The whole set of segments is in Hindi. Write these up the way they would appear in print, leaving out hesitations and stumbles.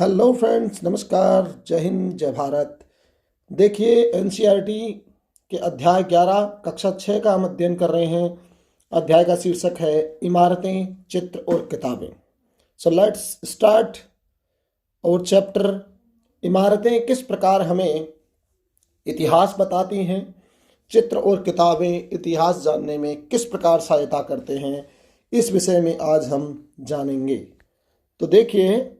हेलो फ्रेंड्स, नमस्कार। जय हिंद, जय भारत। देखिए, एनसीईआरटी के अध्याय 11 कक्षा 6 का हम अध्ययन कर रहे हैं। अध्याय का शीर्षक है इमारतें, चित्र और किताबें। सो लेट्स स्टार्ट और चैप्टर। इमारतें किस प्रकार हमें इतिहास बताती हैं, चित्र और किताबें इतिहास जानने में किस प्रकार सहायता करते हैं, इस विषय में आज हम जानेंगे। तो देखिए,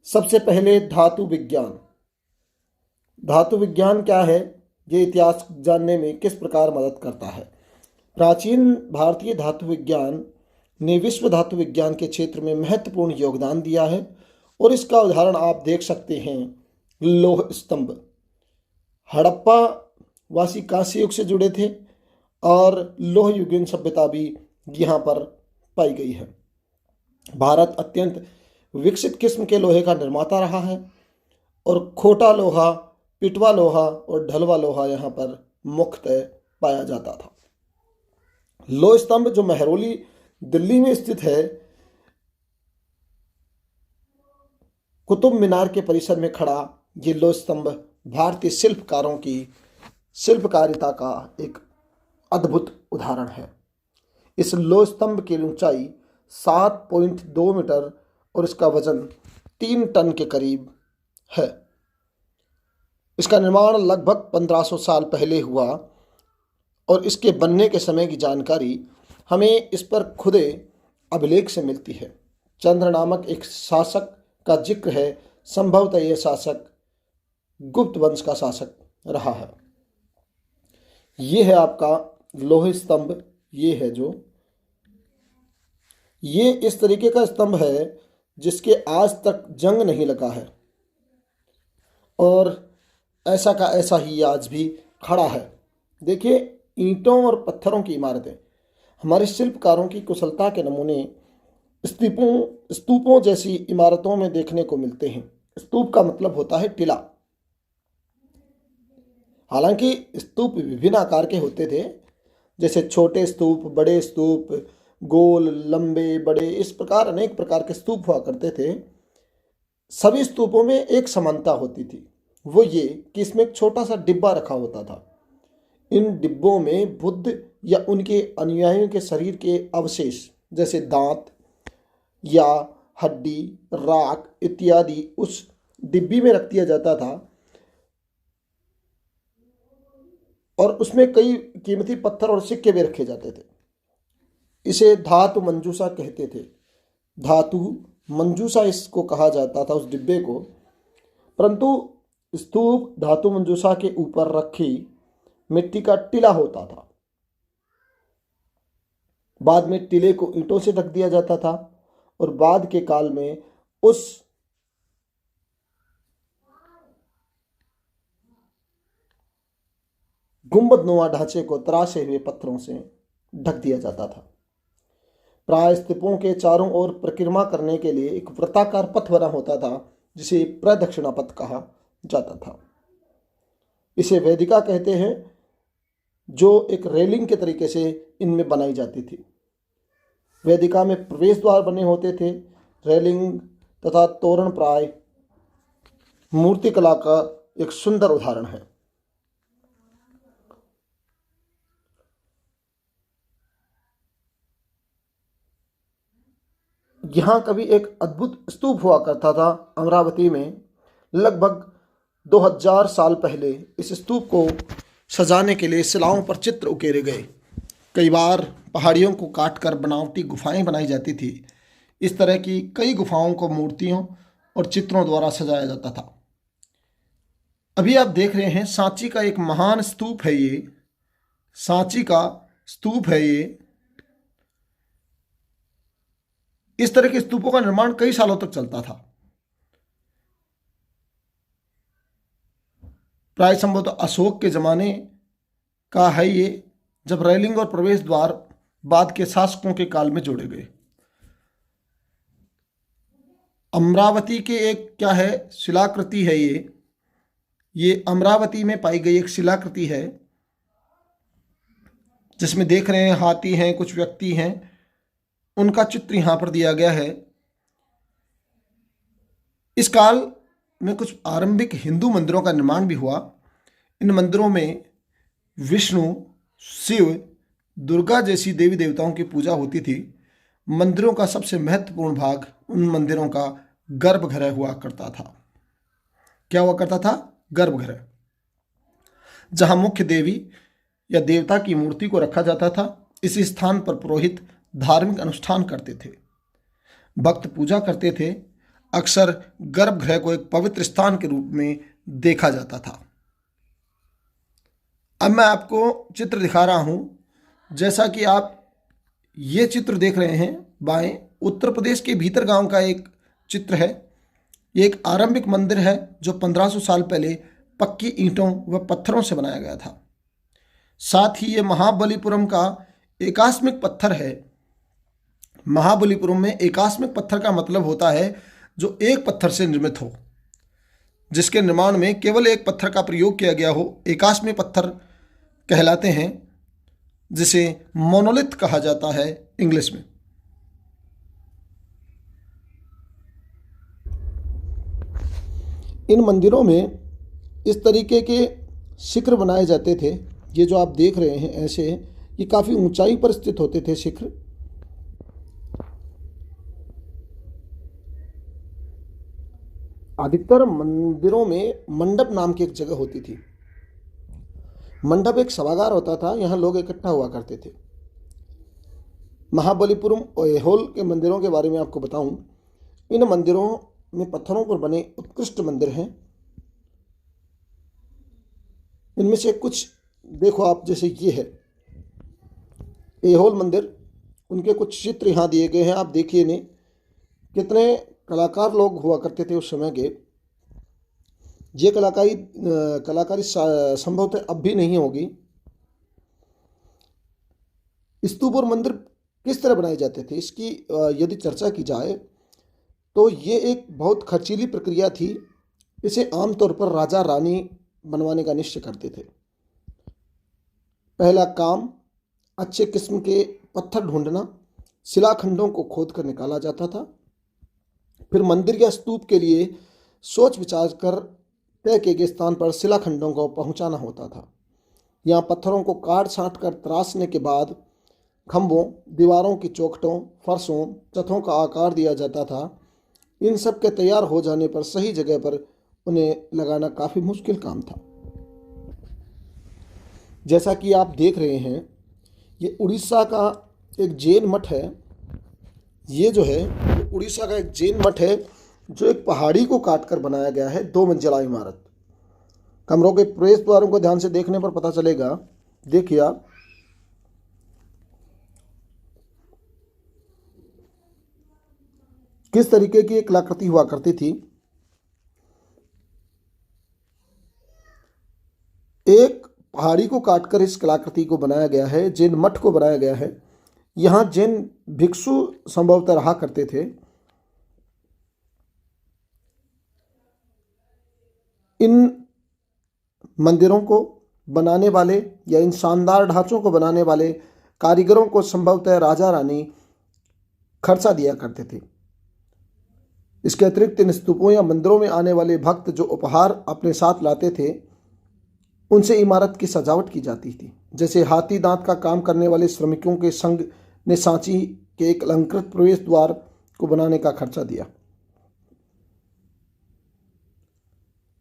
सबसे पहले धातु विज्ञान। धातु विज्ञान क्या है, ये इतिहास जानने में किस प्रकार मदद करता है। प्राचीन भारतीय धातु विज्ञान ने विश्व धातु विज्ञान के क्षेत्र में महत्वपूर्ण योगदान दिया है और इसका उदाहरण आप देख सकते हैं। लौह स्तंभ। हड़प्पा वासी कांस्य युग से जुड़े थे और लौह युगीन सभ्यता भी यहाँ पर पाई गई है। भारत अत्यंत विकसित किस्म के लोहे का निर्माता रहा है और खोटा लोहा, पिटवा लोहा और ढलवा लोहा यहाँ पर मुख्यतः पाया जाता था। लौह स्तंभ जो महरौली दिल्ली में स्थित है, कुतुब मीनार के परिसर में खड़ा ये लौह स्तंभ भारतीय शिल्पकारों की शिल्पकारिता का एक अद्भुत उदाहरण है। इस लौह स्तंभ की ऊंचाई 7.2 मीटर और इसका वजन 3 टन के करीब है। इसका निर्माण लगभग 1500 साल पहले हुआ और इसके बनने के समय की जानकारी हमें इस पर खुदे अभिलेख से मिलती है। चंद्र नामक एक शासक का जिक्र है। संभवतः यह शासक गुप्त वंश का शासक रहा है। यह है आपका लौह स्तंभ। ये है जो ये इस तरीके का स्तंभ है जिसके आज तक जंग नहीं लगा है और ऐसा का ऐसा ही आज भी खड़ा है। देखिए, ईंटों और पत्थरों की इमारतें हमारे शिल्पकारों की कुशलता के नमूने स्तूपों जैसी इमारतों में देखने को मिलते हैं। स्तूप का मतलब होता है टीला। हालांकि स्तूप विभिन्न आकार के होते थे, जैसे छोटे स्तूप, बड़े स्तूप, गोल, लंबे, बड़े, इस प्रकार अनेक प्रकार के स्तूप हुआ करते थे। सभी स्तूपों में एक समानता होती थी, वो ये कि इसमें एक छोटा सा डिब्बा रखा होता था। इन डिब्बों में बुद्ध या उनके अनुयायियों के शरीर के अवशेष जैसे दांत या हड्डी, राख इत्यादि उस डिब्बी में रख दिया जाता था और उसमें कई कीमती पत्थर और सिक्के भी रखे जाते थे। इसे धातु मंजूषा कहते थे। धातु मंजूषा इसको कहा जाता था, उस डिब्बे को। परंतु स्तूप धातु मंजूषा के ऊपर रखी मिट्टी का टीला होता था। बाद में टीले को ईंटों से ढक दिया जाता था और बाद के काल में उस गुंबदनुमा ढांचे को तराशे हुए पत्थरों से ढक दिया जाता था। प्राय स्तूपों के चारों ओर परिक्रमा करने के लिए एक वृत्ताकार पथ बना होता था जिसे प्रदक्षिणा पथ कहा जाता था। इसे वेदिका कहते हैं, जो एक रेलिंग के तरीके से इनमें बनाई जाती थी। वेदिका में प्रवेश द्वार बने होते थे। रेलिंग तथा तोरण प्राय मूर्तिकला का एक सुंदर उदाहरण है। यहाँ कभी एक अद्भुत स्तूप हुआ करता था अमरावती में। लगभग 2000 साल पहले इस स्तूप को सजाने के लिए शिलाओं पर चित्र उकेरे गए। कई बार पहाड़ियों को काटकर बनावटी गुफाएं बनाई जाती थी। इस तरह की कई गुफाओं को मूर्तियों और चित्रों द्वारा सजाया जाता था। अभी आप देख रहे हैं सांची का एक महान स्तूप है। ये सांची का स्तूप है। ये इस तरह के स्तूपों का निर्माण कई सालों तक चलता था। प्राय संभवतः अशोक के जमाने का है ये, जब रेलिंग और प्रवेश द्वार बाद के शासकों के काल में जोड़े गए। अमरावती के एक क्या है, शिलाकृति है ये अमरावती में पाई गई एक शिलाकृति है जिसमें देख रहे हैं हाथी हैं, कुछ व्यक्ति हैं, उनका चित्र यहाँ पर दिया गया है। इस काल में कुछ आरंभिक हिंदू मंदिरों का निर्माण भी हुआ। इन मंदिरों में विष्णु, शिव, दुर्गा जैसी देवी देवताओं की पूजा होती थी। मंदिरों का सबसे महत्वपूर्ण भाग उन मंदिरों का गर्भगृह हुआ करता था। क्या हुआ करता था? गर्भगृह, जहां मुख्य देवी या देवता की मूर्ति को रखा जाता था। इस स्थान पर पुरोहित धार्मिक अनुष्ठान करते थे, भक्त पूजा करते थे। अक्सर गर्भगृह को एक पवित्र स्थान के रूप में देखा जाता था। अब मैं आपको चित्र दिखा रहा हूं। जैसा कि आप ये चित्र देख रहे हैं बाएं, उत्तर प्रदेश के भीतर गांव का एक चित्र है। ये एक आरंभिक मंदिर है जो 1500 साल पहले पक्की ईंटों व पत्थरों से बनाया गया था। साथ ही ये महाबलीपुरम का एकास्मिक पत्थर है। महाबलीपुरम में एकास्मिक पत्थर का मतलब होता है जो एक पत्थर से निर्मित हो, जिसके निर्माण में केवल एक पत्थर का प्रयोग किया गया हो। एकास्मिक पत्थर कहलाते हैं, जिसे मोनोलिथ कहा जाता है इंग्लिश में। इन मंदिरों में इस तरीके के शिखर बनाए जाते थे। ये जो आप देख रहे हैं ऐसे, ये काफ़ी ऊंचाई पर स्थित होते थे शिखर। अधिकतर मंदिरों में मंडप नाम की एक जगह होती थी। मंडप एक सभागार होता था, यहाँ लोग इकट्ठा हुआ करते थे। महाबलीपुरम और ऐहोल के मंदिरों के बारे में आपको बताऊं, इन मंदिरों में पत्थरों पर बने उत्कृष्ट मंदिर हैं। इनमें से कुछ देखो आप, जैसे ये है ऐहोल मंदिर, उनके कुछ चित्र यहाँ दिए गए हैं। आप देखिए इन्हें, कितने कलाकार लोग हुआ करते थे उस समय के। ये कलाकारी संभवतः अब भी नहीं होगी। स्तूप और मंदिर किस तरह बनाए जाते थे, इसकी यदि चर्चा की जाए तो ये एक बहुत खर्चीली प्रक्रिया थी। इसे आमतौर पर राजा रानी बनवाने का निश्चय करते थे। पहला काम अच्छे किस्म के पत्थर ढूंढना, शिलाखंडों को खोद कर निकाला जाता था। फिर मंदिर या स्तूप के लिए सोच विचार कर तय किए गए स्थान पर शिलाखंडों को पहुंचाना होता था। यहाँ पत्थरों को काट छांट कर तराशने के बाद खंभों, दीवारों की चौखटों, फर्शों, छतों का आकार दिया जाता था। इन सब के तैयार हो जाने पर सही जगह पर उन्हें लगाना काफ़ी मुश्किल काम था। जैसा कि आप देख रहे हैं, ये उड़ीसा का एक जैन मठ है। ये जो है ये उड़ीसा का एक जैन मठ है, जो एक पहाड़ी को काटकर बनाया गया है। 2 मंजिला इमारत। कमरों के प्रवेश द्वारों को ध्यान से देखने पर पता चलेगा। देखिए आप, किस तरीके की एक कलाकृति हुआ करती थी। एक पहाड़ी को काटकर इस कलाकृति को बनाया गया है, जैन मठ को बनाया गया है। यहाँ जैन भिक्षु संभवतः रहा करते थे। इन मंदिरों को बनाने वाले या इन शानदार ढांचों को बनाने वाले कारीगरों को संभवतः राजा रानी खर्चा दिया करते थे। इसके अतिरिक्त इन स्तूपों या मंदिरों में आने वाले भक्त जो उपहार अपने साथ लाते थे, उनसे इमारत की सजावट की जाती थी। जैसे हाथी दांत का काम करने वाले श्रमिकों के संघ ने सांची के एक अलंकृत प्रवेश द्वार को बनाने का खर्चा दिया।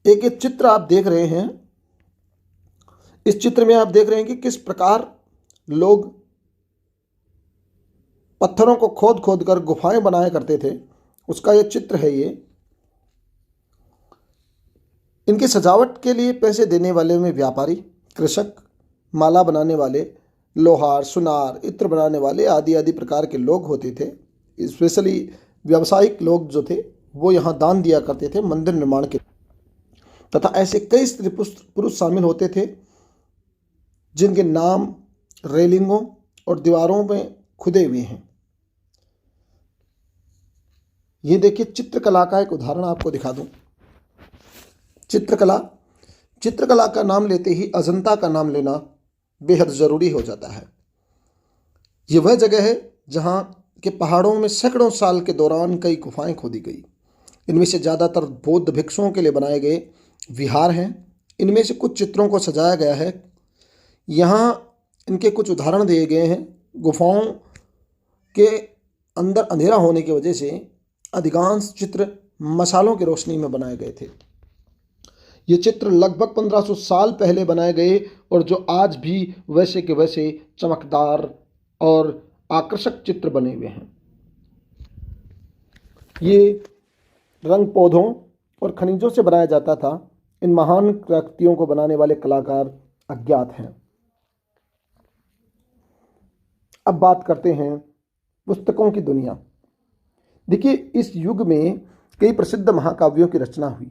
एक चित्र आप देख रहे हैं। इस चित्र में आप देख रहे हैं कि किस प्रकार लोग पत्थरों को खोद खोद कर गुफाएं बनाया करते थे, उसका यह चित्र है। ये इनकी सजावट के लिए पैसे देने वाले में व्यापारी, कृषक, माला बनाने वाले, लोहार, सुनार, इत्र बनाने वाले आदि आदि प्रकार के लोग होते थे। स्पेशली व्यावसायिक लोग जो थे वो यहाँ दान दिया करते थे मंदिर निर्माण के। तथा ऐसे कई स्त्री पुरुष शामिल होते थे जिनके नाम रेलिंगों और दीवारों में खुदे हुए हैं। ये देखिए, चित्रकला का एक उदाहरण आपको दिखा दूं। चित्रकला का नाम लेते ही अजंता का नाम लेना बेहद ज़रूरी हो जाता है। ये वह जगह है जहाँ के पहाड़ों में सैकड़ों साल के दौरान कई गुफाएं खोदी गई। इनमें से ज़्यादातर बौद्ध भिक्षुओं के लिए बनाए गए विहार हैं। इनमें से कुछ चित्रों को सजाया गया है। यहाँ इनके कुछ उदाहरण दिए गए हैं। गुफाओं के अंदर अंधेरा होने की वजह से अधिकांश चित्र मशालों की रोशनी में बनाए गए थे। ये चित्र लगभग 1500 साल पहले बनाए गए और जो आज भी वैसे के वैसे चमकदार और आकर्षक चित्र बने हुए हैं। ये रंग पौधों और खनिजों से बनाया जाता था। इन महान कृतियों को बनाने वाले कलाकार अज्ञात हैं। अब बात करते हैं पुस्तकों की दुनिया। देखिए, इस युग में कई प्रसिद्ध महाकाव्यों की रचना हुई।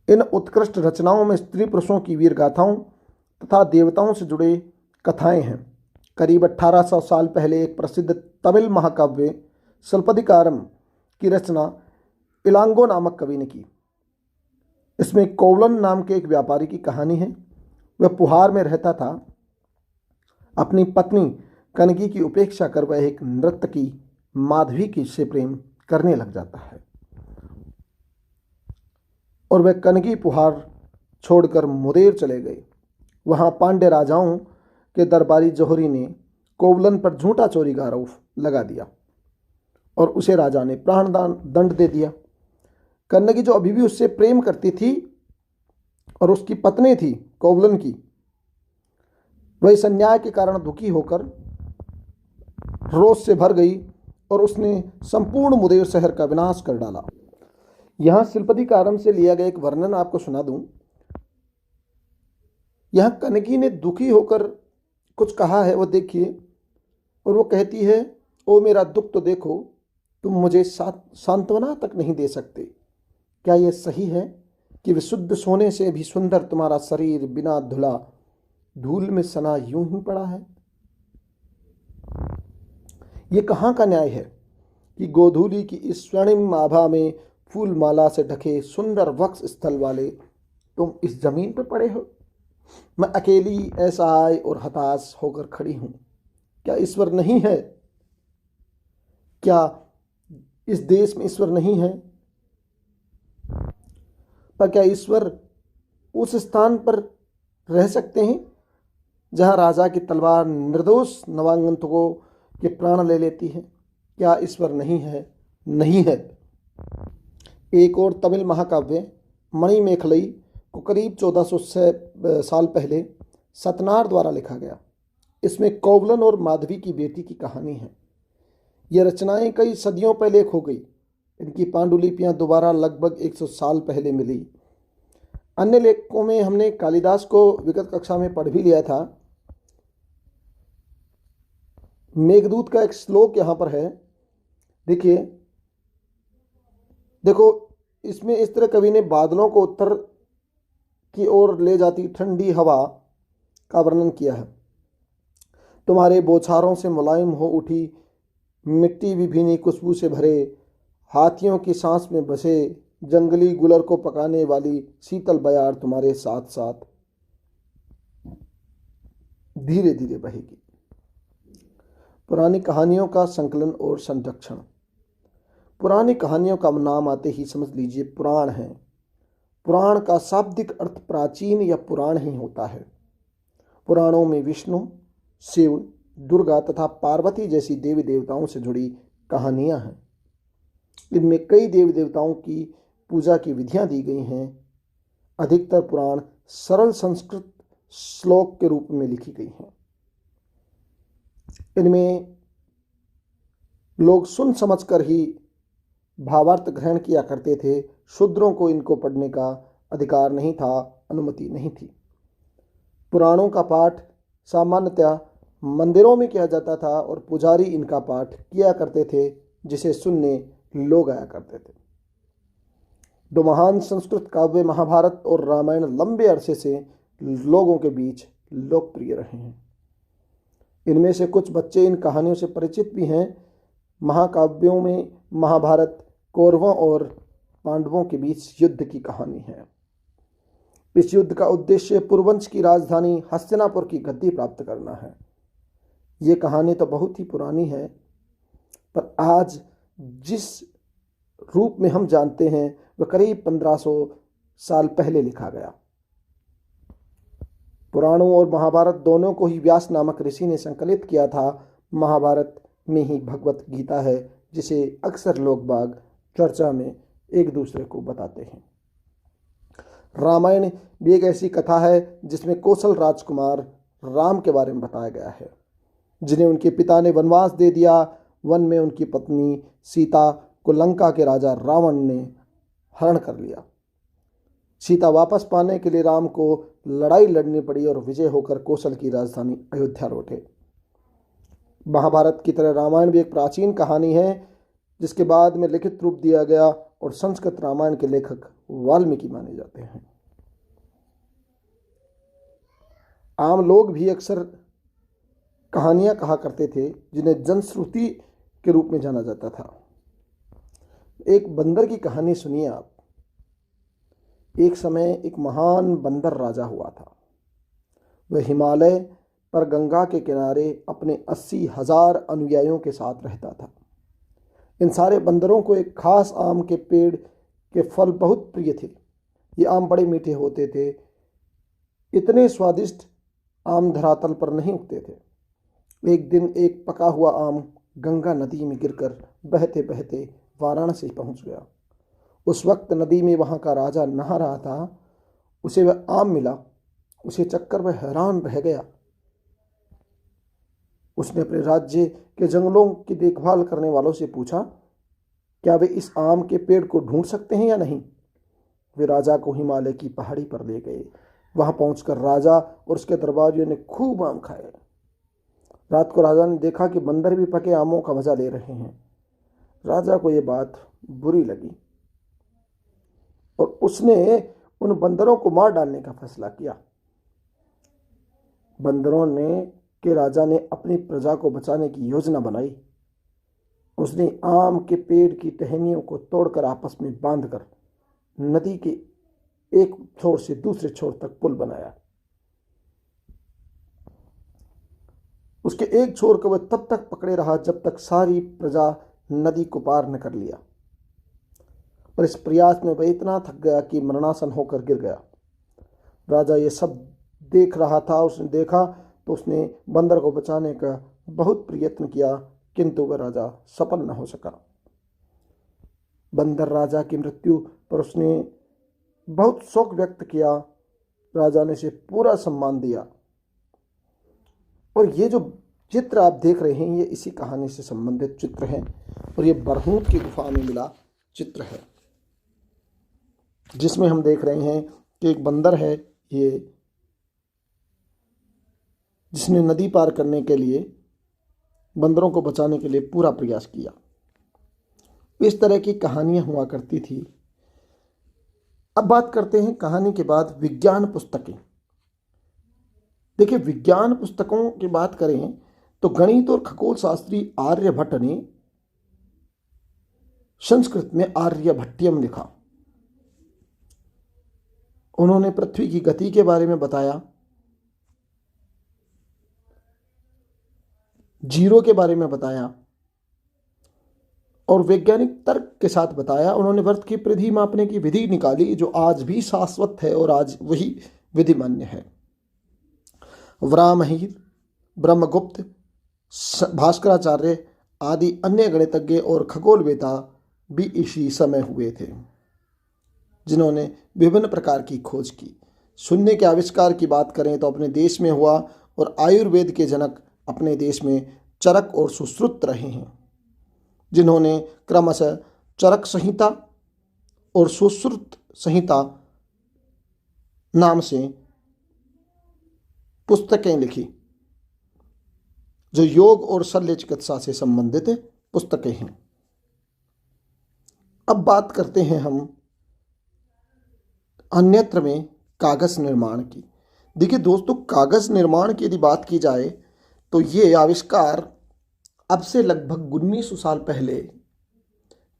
इन उत्कृष्ट रचनाओं में स्त्री पुरुषों की वीर गाथाओं तथा देवताओं से जुड़े कथाएं हैं। करीब 1800 साल पहले एक प्रसिद्ध तमिल महाकाव्य सिलप्पदिकारम की रचना इलांगो नामक कवि ने की। इसमें कोवलन नाम के एक व्यापारी की कहानी है। वह पुहार में रहता था। अपनी पत्नी कनकी की उपेक्षा कर वह एक नर्तकी माधवी की से प्रेम करने लग जाता है और वह कनकी पुहार छोड़कर मुदेर चले गए। वहां पांड्य राजाओं के दरबारी जौहरी ने कोवलन पर झूठा चोरी का आरोप लगा दिया और उसे राजा ने प्राण दंड दे दिया। कन्नगी जो अभी भी उससे प्रेम करती थी और उसकी पत्नी थी कोवलन की, वह इस अन्याय के कारण दुखी होकर रोष से भर गई और उसने संपूर्ण मुदेर शहर का विनाश कर डाला। यहां सिलप्पदिकारम से लिया गया एक वर्णन आपको सुना दूं। यहां कनकी ने दुखी होकर कुछ कहा है, वो देखिए। और वो कहती है, ओ मेरा दुख तो देखो, तुम मुझे सांत्वना तक नहीं दे सकते। क्या यह सही है कि विशुद्ध सोने से भी सुंदर तुम्हारा शरीर बिना धुला धूल में सना यूं ही पड़ा है? ये कहाँ का न्याय है कि गोधूली की इस स्वर्णिम आभा में फूल माला से ढके सुंदर वक्ष स्थल वाले तुम इस जमीन पर पड़े हो? मैं अकेली असहाय और हताश होकर खड़ी हूं। क्या ईश्वर नहीं है? क्या इस देश में ईश्वर नहीं है? पर क्या ईश्वर उस स्थान पर रह सकते हैं जहां राजा की तलवार निर्दोष नवागंतुकों के प्राण ले लेती है? क्या ईश्वर नहीं है? नहीं है। एक और तमिल महाकाव्य मणिमेखलई को करीब 1400 साल पहले सतनार द्वारा लिखा गया। इसमें कोवलन और माधवी की बेटी की कहानी है। यह रचनाएं कई सदियों पहले खो गई। इनकी पांडुलिपियां दोबारा लगभग 100 साल पहले मिली। अन्य लेखकों में हमने कालिदास को विगत कक्षा में पढ़ भी लिया था। मेघदूत का एक श्लोक यहाँ पर है, देखिए। देखो, इसमें इस तरह कवि ने बादलों को उत्तर की ओर ले जाती ठंडी हवा का वर्णन किया है। तुम्हारे बौछारों से मुलायम हो उठी मिट्टी भी भीनी खुशबू से भरे, हाथियों की सांस में बसे जंगली गुलर को पकाने वाली शीतल बयार तुम्हारे साथ साथ धीरे धीरे बहेगी। पुरानी कहानियों का संकलन और संरक्षण। पुरानी कहानियों का नाम आते ही समझ लीजिए पुराण है। पुराण का शाब्दिक अर्थ प्राचीन या पुराण ही होता है। पुराणों में विष्णु, शिव, दुर्गा तथा पार्वती जैसी देवी देवताओं से जुड़ी कहानियां हैं। इनमें कई देवी देवताओं की पूजा की विधियां दी गई हैं। अधिकतर पुराण सरल संस्कृत श्लोक के रूप में लिखी गई हैं। इनमें लोग सुन समझकर ही भावार्थ ग्रहण किया करते थे। शूद्रों को इनको पढ़ने का अधिकार नहीं था, अनुमति नहीं थी। पुराणों का पाठ सामान्यतः मंदिरों में किया जाता था और पुजारी इनका पाठ किया करते थे, जिसे सुनने लोग आया करते थे। दो महान संस्कृत काव्य महाभारत और रामायण लंबे अरसे से लोगों के बीच लोकप्रिय रहे हैं। इनमें से कुछ बच्चे इन कहानियों से परिचित भी हैं। महाकाव्यों में महाभारत कौरवों और पांडवों के बीच युद्ध की कहानी है। इस युद्ध का उद्देश्य पुरुवंश की राजधानी हस्तिनापुर की गद्दी प्राप्त करना है। ये कहानी तो बहुत ही पुरानी है, पर आज जिस रूप में हम जानते हैं वह करीब 1500 साल पहले लिखा गया। पुराणों और महाभारत दोनों को ही व्यास नामक ऋषि ने संकलित किया था। महाभारत में ही भगवत गीता है, जिसे अक्सर लोग बाग चर्चा में एक दूसरे को बताते हैं। रामायण भी एक ऐसी कथा है जिसमें कौशल राजकुमार राम के बारे में बताया गया है, जिन्हें उनके पिता ने वनवास दे दिया। वन में उनकी पत्नी सीता को लंका के राजा रावण ने हरण कर लिया। सीता वापस पाने के लिए राम को लड़ाई लड़नी पड़ी और विजय होकर कौशल की राजधानी अयोध्या लौटे। महाभारत की तरह रामायण भी एक प्राचीन कहानी है, जिसके बाद में लिखित रूप दिया गया, और संस्कृत रामायण के लेखक वाल्मीकि माने जाते हैं। आम लोग भी अक्सर कहानियां कहा करते थे, जिन्हें जनश्रुति के रूप में जाना जाता था। एक बंदर की कहानी सुनिए आप। एक समय एक महान बंदर राजा हुआ था। वह हिमालय पर गंगा के किनारे अपने 80,000 अनुयायियों के साथ रहता था। इन सारे बंदरों को एक खास आम के पेड़ के फल बहुत प्रिय थे। ये आम बड़े मीठे होते थे। इतने स्वादिष्ट आम धरातल पर नहीं उगते थे। एक दिन एक पका हुआ आम गंगा नदी में गिरकर बहते बहते वाराणसी पहुंच गया। उस वक्त नदी में वहां का राजा नहा रहा था। उसे वह आम मिला। उसे चक्कर वह हैरान रह गया। उसने अपने राज्य के जंगलों की देखभाल करने वालों से पूछा, क्या वे इस आम के पेड़ को ढूंढ सकते हैं या नहीं। वे राजा को हिमालय की पहाड़ी पर ले गए। वहां पहुंचकर राजा और उसके दरबारियों ने खूब आम खाए। रात को राजा ने देखा कि बंदर भी पके आमों का मजा ले रहे हैं। राजा को यह बात बुरी लगी और उसने उन बंदरों को मार डालने का फैसला किया। बंदरों ने के राजा ने अपनी प्रजा को बचाने की योजना बनाई। उसने आम के पेड़ की टहनियों को तोड़कर आपस में बांधकर नदी के एक छोर से दूसरे छोर तक पुल बनाया। उसके एक छोर को वह तब तक पकड़े रहा जब तक सारी प्रजा नदी को पार न कर लिया। पर इस प्रयास में वह इतना थक गया कि मरणासन होकर गिर गया। राजा ये सब देख रहा था। उसने देखा तो उसने बंदर को बचाने का बहुत प्रयत्न किया, किंतु वह राजा सफल न हो सका। बंदर राजा की मृत्यु पर उसने बहुत शोक व्यक्त किया। राजा ने उसे पूरा सम्मान दिया। और ये जो चित्र आप देख रहे हैं, ये इसी कहानी से संबंधित चित्र हैं। और ये बरहूत की गुफा में मिला चित्र है, जिसमें हम देख रहे हैं कि एक बंदर है, ये जिसने नदी पार करने के लिए, बंदरों को बचाने के लिए पूरा प्रयास किया। इस तरह की कहानियां हुआ करती थी। अब बात करते हैं कहानी के बाद विज्ञान पुस्तकें। देखिए, विज्ञान पुस्तकों की बात करें तो गणित और खगोल शास्त्री आर्यभट्ट ने संस्कृत में आर्यभट्टियम लिखा। उन्होंने पृथ्वी की गति के बारे में बताया, जीरो के बारे में बताया और वैज्ञानिक तर्क के साथ बताया। उन्होंने वर्त की परिधि मापने की विधि निकाली, जो आज भी शाश्वत है और आज वही विधि मान्य है। वराहमिहिर, ब्रह्मगुप्त, भास्कराचार्य आदि अन्य गणितज्ञ और खगोलवेता भी इसी समय हुए थे, जिन्होंने विभिन्न प्रकार की खोज की। शून्य के आविष्कार की बात करें तो अपने देश में हुआ, और आयुर्वेद के जनक अपने देश में चरक और सुश्रुत रहे हैं, जिन्होंने क्रमशः चरक संहिता और सुश्रुत संहिता नाम से पुस्तकें लिखी, जो योग और शल्य चिकित्सा से संबंधित पुस्तकें हैं। अब बात करते हैं हम अन्यत्र में कागज निर्माण की। देखिए दोस्तों, कागज निर्माण की यदि बात की जाए तो ये आविष्कार अब से लगभग 1900 साल पहले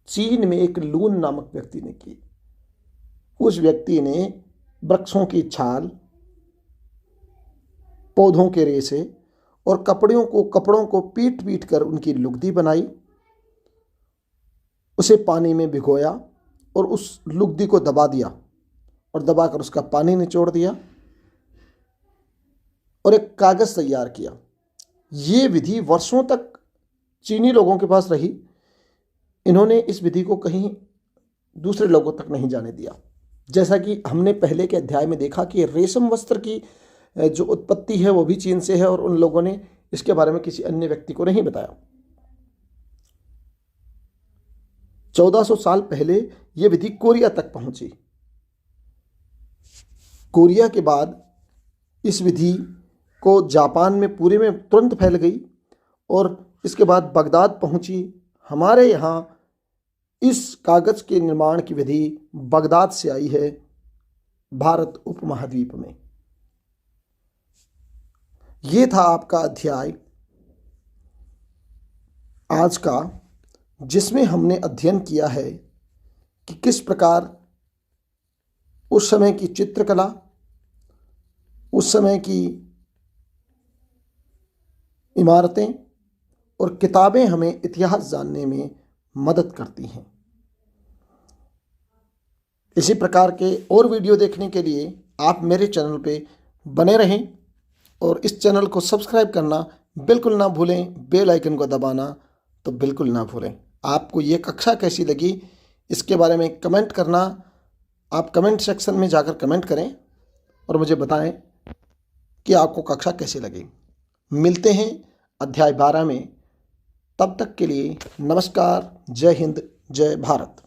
चीन में एक लून नामक व्यक्ति ने की। उस व्यक्ति ने वृक्षों की छाल, पौधों के रेशे और कपड़ों को पीट पीट कर उनकी लुगदी बनाई उसे पानी में भिगोया और उस लुगदी को दबा दिया और दबाकर उसका पानी निचोड़ दिया और एक कागज़ तैयार किया। ये विधि वर्षों तक चीनी लोगों के पास रही। इन्होंने इस विधि को कहीं दूसरे लोगों तक नहीं जाने दिया। जैसा कि हमने पहले के अध्याय में देखा कि रेशम वस्त्र की जो उत्पत्ति है वो भी चीन से है और उन लोगों ने इसके बारे में किसी अन्य व्यक्ति को नहीं बताया। 1400 साल पहले यह विधि कोरिया तक पहुंची। कोरिया के बाद इस विधि को जापान में पूरे में तुरंत फैल गई और इसके बाद बगदाद पहुंची। हमारे यहाँ इस कागज़ के निर्माण की विधि बगदाद से आई है, भारत उपमहाद्वीप में। ये था आपका अध्याय आज का, जिसमें हमने अध्ययन किया है कि किस प्रकार उस समय की चित्रकला, उस समय की इमारतें और किताबें हमें इतिहास जानने में मदद करती हैं। इसी प्रकार के और वीडियो देखने के लिए आप मेरे चैनल पे बने रहें और इस चैनल को सब्सक्राइब करना बिल्कुल ना भूलें, बेल आइकन को दबाना तो बिल्कुल ना भूलें। आपको ये कक्षा कैसी लगी इसके बारे में कमेंट करना, आप कमेंट सेक्शन में जाकर कमेंट करें और मुझे बताएं कि आपको कक्षा कैसी लगी। मिलते हैं अध्याय 12 में। तब तक के लिए नमस्कार, जय हिंद, जय भारत।